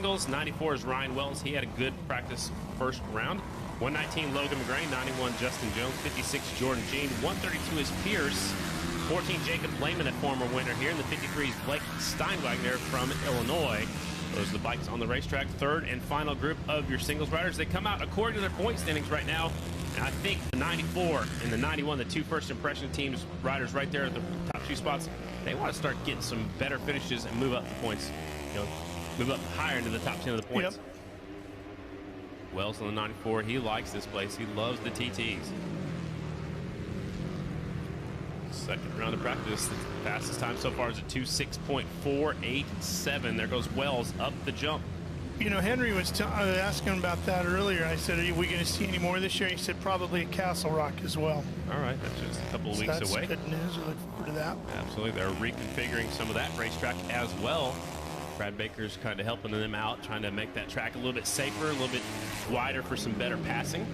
singles, 94 is Ryan Wells. He had a good practice first round. 119, Logan McGray. 91, Justin Jones. 56, Jordan Jean. 132 is Pierce. 14, Jacob Lehman, a former winner here. And the 53 is Blake Steinwagner from Illinois. Those are the bikes on the racetrack. Third and final group of your singles riders. They come out according to their point standings right now. And I think the 94 and the 91, the two first impression teams, riders right there at the top two spots, they want to start getting some better finishes and move up the points. You know, move up higher into the top 10 of the points. Yep. Wells on the 94, he likes this place. He loves the TTs. Second round of practice. The fastest time so far is a 2:06.487. There goes Wells up the jump. You know, Henry was asking about that earlier. I said, are we going to see any more this year? He said probably at Castle Rock as well. All right, that's just a couple of weeks away. That's good news. We look forward to that. Absolutely. They're reconfiguring some of that racetrack as well. Brad Baker's kind of helping them out, trying to make that track a little bit safer, a little bit wider for some better passing.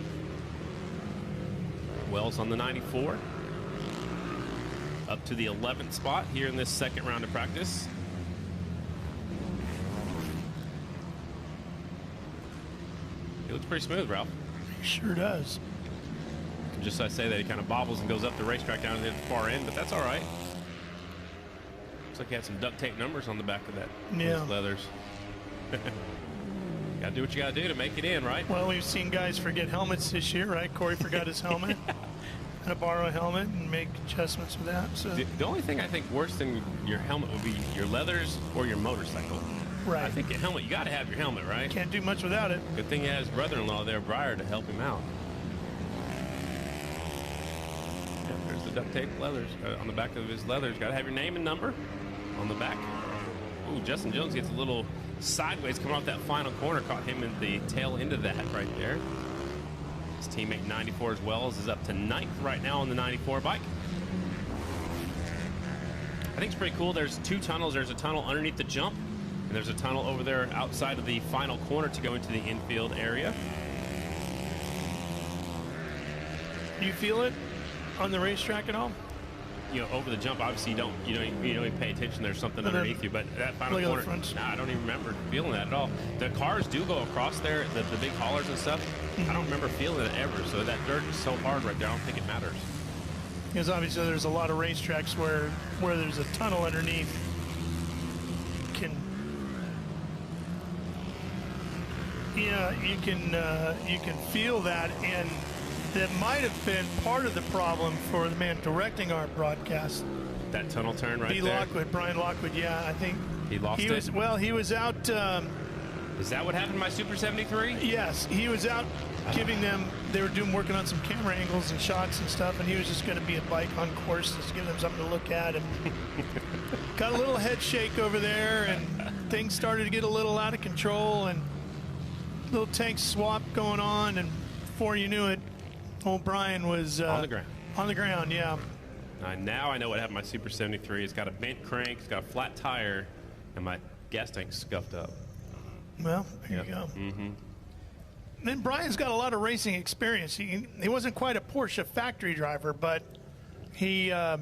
Wells on the 94. Up to the 11th spot here in this second round of practice. He looks pretty smooth, Ralph. He sure does. Just I say that, he kind of bobbles and goes up the racetrack down to the far end, but that's all right. Looks like he had some duct tape numbers on the back of that. Yeah. Those leathers. Gotta do what you gotta do to make it in, right? Well, we've seen guys forget helmets this year, right? Corey forgot his helmet. To borrow a helmet and make adjustments with that. So the only thing I think worse than your helmet would be your leathers or your motorcycle. Right. I think your helmet, you got to have your helmet, right? Can't do much without it. Good thing he has his brother-in-law there, Briar, to help him out. Yeah, there's the duct tape leathers on the back of his leathers. Got to have your name and number on the back. Ooh, Justin Jones gets a little sideways coming off that final corner. Caught him in the tail end of that right there. His teammate 94 as well is up to 9th right now on the 94 bike. I think it's pretty cool. There's two tunnels. There's a tunnel underneath the jump, and there's a tunnel over there outside of the final corner to go into the infield area. Do you feel it on the racetrack at all? You know, over the jump, obviously you don't even pay attention. There's something underneath you, but that final corner, I don't even remember feeling that at all. The cars do go across there, the big haulers and stuff. I don't remember feeling it ever. So that dirt is so hard right there. I don't think it matters. Because obviously there's a lot of racetracks where there's a tunnel underneath. You can feel that, and that might have been part of the problem for the man directing our broadcast. That tunnel turn right there? Brian Lockwood, yeah, I think. He lost it? Well, he was out. Is that what happened to my Super 73? Yes, he was out giving them, they were working on some camera angles and shots and stuff, and he was just going to be a bike on course, just give them something to look at. And got a little head shake over there, and things started to get a little out of control, and little tank swap going on, and before you knew it, old Brian was on the ground. On the ground, yeah. Now I know what happened to my Super 73. It's got a bent crank, it's got a flat tire, and my gas tank's scuffed up. Well, there you go. Mm-hmm. Then Brian's got a lot of racing experience. He wasn't quite a Porsche factory driver, but he a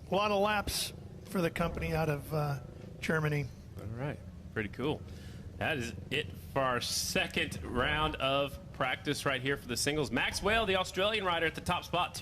lot of laps for the company out of Germany. All right, pretty cool. That is it for our second round of practice right here for the singles. Max Whale, the Australian rider, at the top spot.